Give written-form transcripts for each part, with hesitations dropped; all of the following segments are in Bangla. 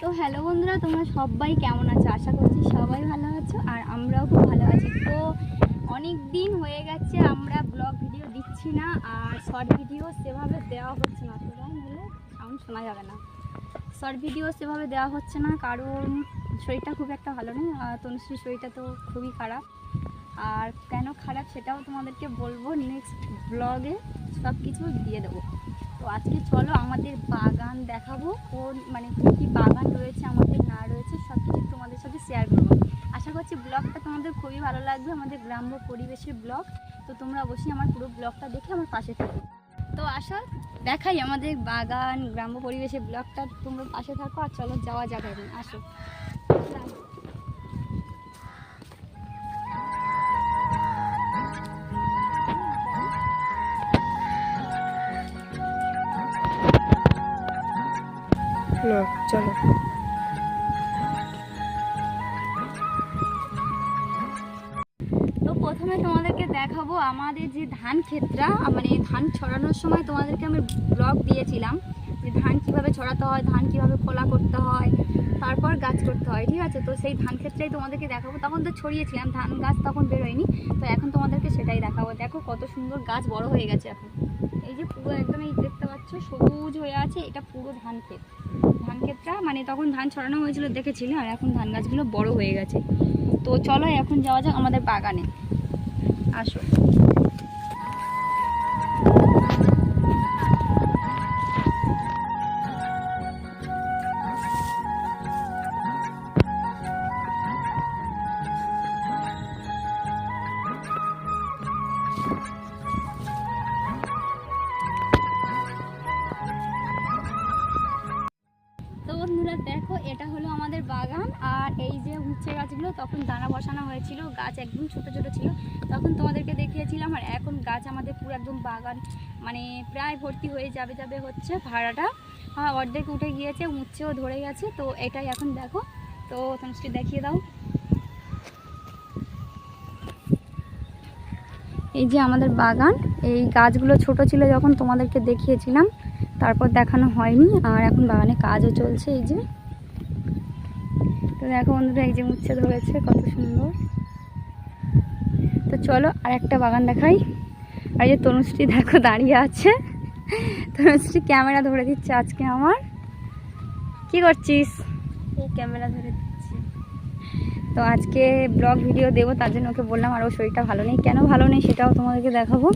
তো হ্যালো বন্ধুরা, তোমরা সবাই কেমন আছো? আশা করছি সবাই ভালো আছো আর আমরাও খুব ভালো আছি। তো অনেক দিন হয়ে গেছে আমরা ব্লগ ভিডিও দিচ্ছি না, আর শর্ট ভিডিও সেভাবে দেওয়া হচ্ছে না। তোরা মিলে সাউন্ড শোনা যাবে না। শর্ট ভিডিও সেভাবে দেওয়া হচ্ছে না কারণ শরীরটা খুব একটা ভালো নেই। তনুশ্রীর শরীরটা তো খুবই খারাপ, আর কেন খারাপ সেটাও তোমাদেরকে বলবো। নেক্সট ব্লগে সব কিছু দিয়ে দেবো। তো আজকে চলো আমাদের বাগান দেখাবো, কোন মানে কী কী বাগান রয়েছে আমাদের না রয়েছে সব কিছু তোমাদের সাথে শেয়ার করবো। আশা করছি ব্লগটা তোমাদের খুবই ভালো লাগবে, আমাদের গ্রাম্য পরিবেশের ব্লগ। তো তোমরা অবশ্যই আমার পুরো ব্লগটা দেখে আমার পাশে থাকো। তো আসো দেখাই আমাদের বাগান গ্রাম্য পরিবেশের ব্লগটা, তোমরা পাশে থাকো। আর চলো যাওয়া যাক, এখন আসো। চলো তো প্রথমে তোমাদেরকে দেখাবো আমাদের যে ধান ক্ষেতটা, মানে ধান ছড়ানোর সময় তোমাদেরকে আমি ব্লগ দিয়েছিলাম যে ধান কিভাবে ছড়াতে হয়, ধান কিভাবে খোলা করতে হয়, তারপর গাছ করতে হয়, ঠিক আছে? তো সেই ধান ক্ষেত্রেই তোমাদেরকে দেখাবো। তখন তো ছড়িয়েছিলাম, ধান গাছ তখন বেরোয়নি, তো এখন তোমাদেরকে সেটাই দেখাবো। দেখো কত সুন্দর গাছ বড় হয়ে গেছে এখন। এই যে পুরো একদম এই দেখতে পাচ্ছ সবুজ হয়ে আছে, এটা পুরো ধান ক্ষেত। ধান ক্ষেতটা মানে তখন ধান ছড়ানো হয়েছিল দেখেছিলে, আর এখন ধান গাছগুলো বড় হয়ে গেছে। তো চলো এখন যাওয়া যাক আমাদের বাগানে, আসো। তো বন্ধুরা দেখো, এটা হলো আমাদের বাগান। আর এই যে উচ্ছে গাছগুলো তখন দানা বসানো হয়েছিল, গাছ একদম ছোট ছোট ছিল, তখন তোমাদেরকে দেখিয়েছিলাম। আর এখন গাছ আমাদের পুরো একদম বাগান মানে প্রায় ভর্তি হয়ে যাবে যাবে হচ্ছে। ভাড়াটা অর্ধেক উঠে গিয়েছে, উচ্ছেও ধরে গেছে। তো এটাই এখন দেখো। তো তনুশ্রী দেখিয়ে দাও। এই যে আমাদের বাগান, এই গাছগুলো ছোট ছিল যখন তোমাদেরকে দেখিয়েছিলাম, তারপর দেখানো হয়নি। আর এখন বাগানে কাজও চলছে। এই যে তো দেখো বন্ধুরা, এই যে উচ্ছে ধরেছে কত সুন্দর। তো চলো আর একটা বাগান দেখাই। আর এই যে তনুশ্রী দেখো দাঁড়িয়ে আছে, তনুশ্রী ক্যামেরা ধরে দিচ্ছে আজকে আমার। কি করছিস? এই ক্যামেরা ধরে দিচ্ছি। তো আজকে ব্লগ ভিডিও দেবো, তার জন্য ওকে বললাম। আর ওর শরীরটা ভালো নেই, কেন ভালো নেই সেটাও তোমাদেরকে দেখাবো।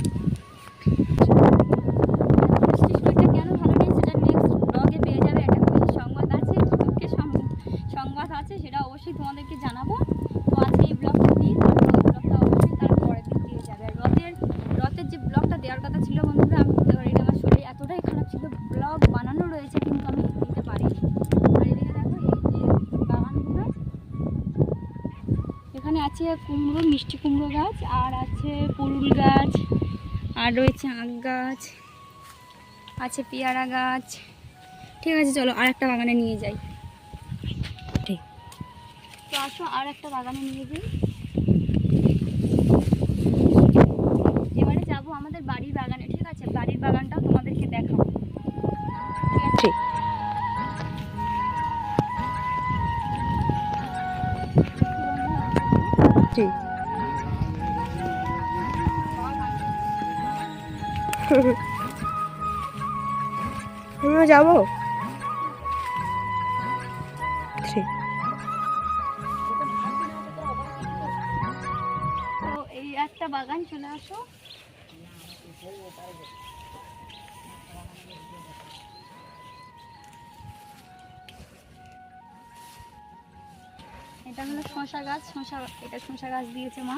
শরীরটা কেন ভালো নেই সেটা নেক্সট ব্লগে পেয়ে যাবে। একটা খুশি সংবাদ আছে, দুঃখের সংবাদ আছে, সেটা অবশ্যই তোমাদেরকে জানাবো। তো আজকে এই ব্লগটা দিই, তারপর ওই ব্লগটা অবশ্যই তার পরের দিন দিয়ে যাবে। আর রথের যে ব্লগটা দেওয়ার কথা ছিল বন্ধুরা, আমি দিতে পারিনি, আমার শরীর এতটাই খারাপ ছিল। ব্লগ বানানো রয়েছে কিন্তু আমি দিতে পারিনি। আর এদিকে দেখো এই যে বাগানগুলো, এখানে আছে কুমড়ো, মিষ্টি কুমড়ো গাছ, আর আছে পুরুল গাছ, আর রয়েছে আখ গাছ, আছে পেয়ারা গাছ। ঠিক আছে চলো আর একটা বাগানে নিয়ে যাই। ঠিক, তো আসো আর একটা বাগানে নিয়ে যাই। এবারে যাবো আমাদের বাড়ির বাগানে, ঠিক আছে? বাড়ির বাগানটাও তোমাদেরকে দেখাবো, ঠিক আছে? ঠিক আমিও যাবো। ঠিক তো এই একটা বাগান, চলে আসো। এটা হলো শসা গাছ, এটা শসা গাছ দিয়েছে মা।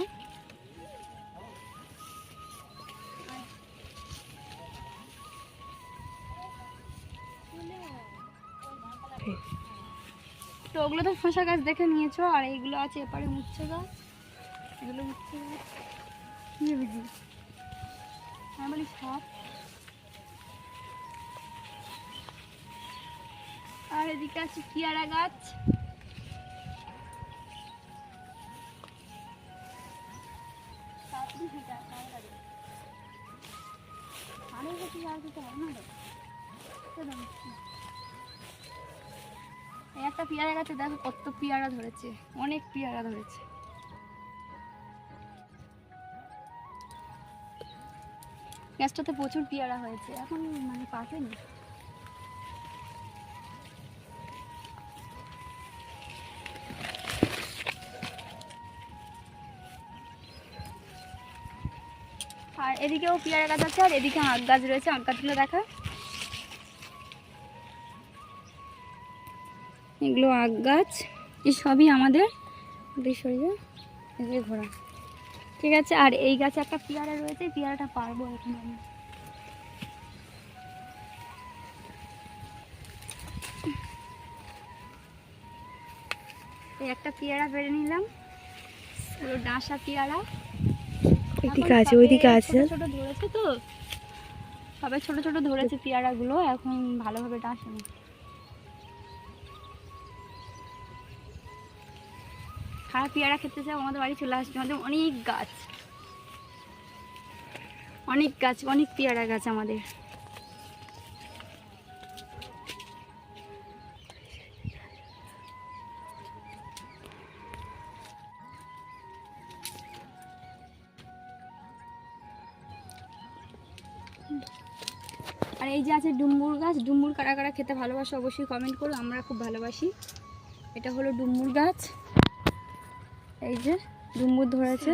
ঠিক তো ওগুলো তো শসা গাছ দেখে নিয়েছো। আর এইগুলো আছে এপারে উচ্ছে গাছ, এগুলো উচ্ছে গাছ। কি বুঝি আমি বলি সব। আর এদিকে আছে পেয়ারা গাছ। এই একটা পেয়ারা গাছে দেখো কত পেয়ারা ধরেছে, অনেক পেয়ারা ধরেছে। গাছটাতে প্রচুর পেয়ারা হয়েছে, এখন মানে পাকেনি। আর এদিকেও পেয়ারা গাছ আছে, আর এদিকে আখ গাছ রয়েছে। আখ গাছগুলো দেখা, এগুলো আখ গাছ, এই সবই আমাদের বিষয়ে ঘোরা। ঠিক আছে, আর এই গাছে একটা পেয়ারা রয়েছে, পেয়ারাটা পারবো এখন আমি। এই একটা পেয়ারা পেরে নিলাম, পুরো ডাঁসা পেয়ারা। এদিকে আছে, ওইদিকে আছে। ছোট ধরেছে তো, সবাই ছোট ছোট ধরেছে পেয়ারাগুলো, এখন ভালোভাবে ডাঁসেনি। খারাপ পেয়ারা খেতে চাও আমাদের বাড়ি চলে আসবে, আমাদের অনেক গাছ, অনেক গাছ, অনেক পেয়ারা গাছ আমাদের। আর এই যে আছে ডুমুর গাছ। ডুমুর কারা কারা খেতে ভালোবাসে অবশ্যই কমেন্ট করো, আমরা খুব ভালোবাসি। এটা হলো ডুমুর গাছ, এই যে ডুমুর ধরেছে।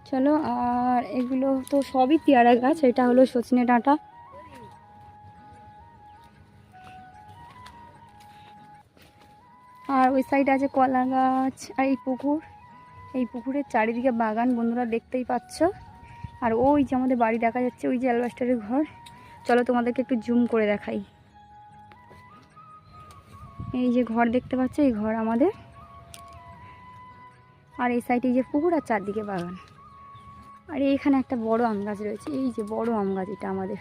চলো, আর এগুলো তো সবই পেয়ারা গাছ। এটা হলো সজনে ডাঁটা। আর ওই সাইডে আছে কলা গাছ, আর এই পুকুর, এই পুকুরের চারিদিকে বাগান বন্ধুরা দেখতেই পাচ্ছ। আর ওই যে আমাদের বাড়ি দেখা যাচ্ছে, ওই যে অ্যালবাস্টারের ঘর। চলো তোমাদেরকে একটু জুম করে দেখাই। এই যে ঘর দেখতে পাচ্ছ, এই ঘর আমাদের। আর এই সাইডে যে পুকুর, আর চারদিকে বাগান। আর এইখানে একটা বড় আম গাছ রয়েছে, এই যে বড় আম গাছ, এটা আমাদের।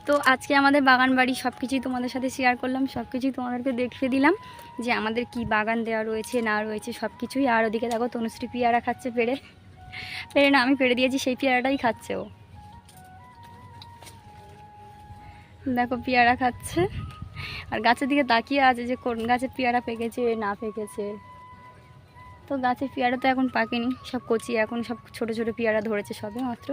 তো আজকে আমাদের বাগান বাড়ি সব কিছুই তোমাদের সাথে শেয়ার করলাম, সব কিছুই তোমাদেরকে দেখিয়ে দিলাম যে আমাদের কি বাগান দেওয়া রয়েছে না রয়েছে সব কিছুই। আর ওদিকে দেখো তনুশ্রী পেয়ারা খাচ্ছে, পেড়ে না, আমি পেড়ে দিয়েছি, সেই পেয়ারাটাই খাচ্ছে ও। দেখো পেয়ারা খাচ্ছে, আর গাছের দিকে তাকিয়ে আছে যে কোন গাছে পেয়ারা পেকেছে না পেকেছে। তো গাছের পেয়ারা তো এখন পাকেনি, সব কচি, এখন সব ছোট ছোট পেয়ারা ধরেছে সবে মাত্র।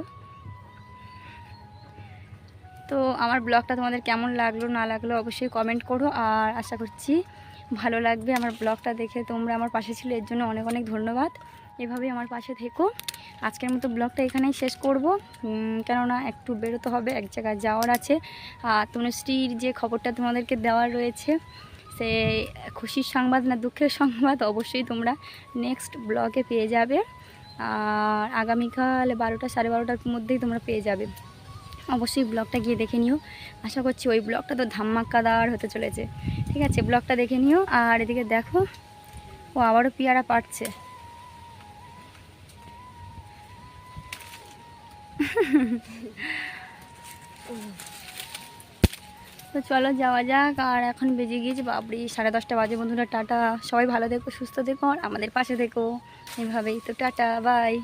তো আমার ব্লগটা তোমাদের কেমন লাগলো না লাগলো অবশ্যই কমেন্ট করো, আর আশা করছি ভালো লাগবে আমার ব্লগটা দেখে। তোমরা আমার পাশে ছিলে, এর জন্য অনেক অনেক ধন্যবাদ। এভাবেই আমার পাশে থেকো। আজকের মতো ব্লগটা এখানেই শেষ করব, কেননা একটু বেরোতে হবে, এক জায়গায় যাওয়ার আছে। আর তনুশ্রীর যে খবরটা তোমাদেরকে দেওয়ার রয়েছে, সে খুশির সংবাদ না দুঃখের সংবাদ, অবশ্যই তোমরা নেক্সট ব্লগে পেয়ে যাবে। আর আগামীকাল 12টা 12:30টার মধ্যেই তোমরা পেয়ে যাবে। অবশ্যই ব্লগটা গিয়ে দেখে নিও, আশা করছি ওই ব্লগটা তো ধামাকাদার হতে চলেছে। ঠিক আছে, ব্লগটা দেখে নিও। আর এদিকে দেখো, ও আবারও পেয়ারা পাড়ছে। তো চলো যাওয়া যাক। আর এখন বেজে গিয়েছে বাবরি 10:30 বাজে। বন্ধুরা টাটা, সবাই ভালো থেকো, সুস্থ থেকো, আর আমাদের পাশে থেকো এভাবেই। তো টাটা, বাই।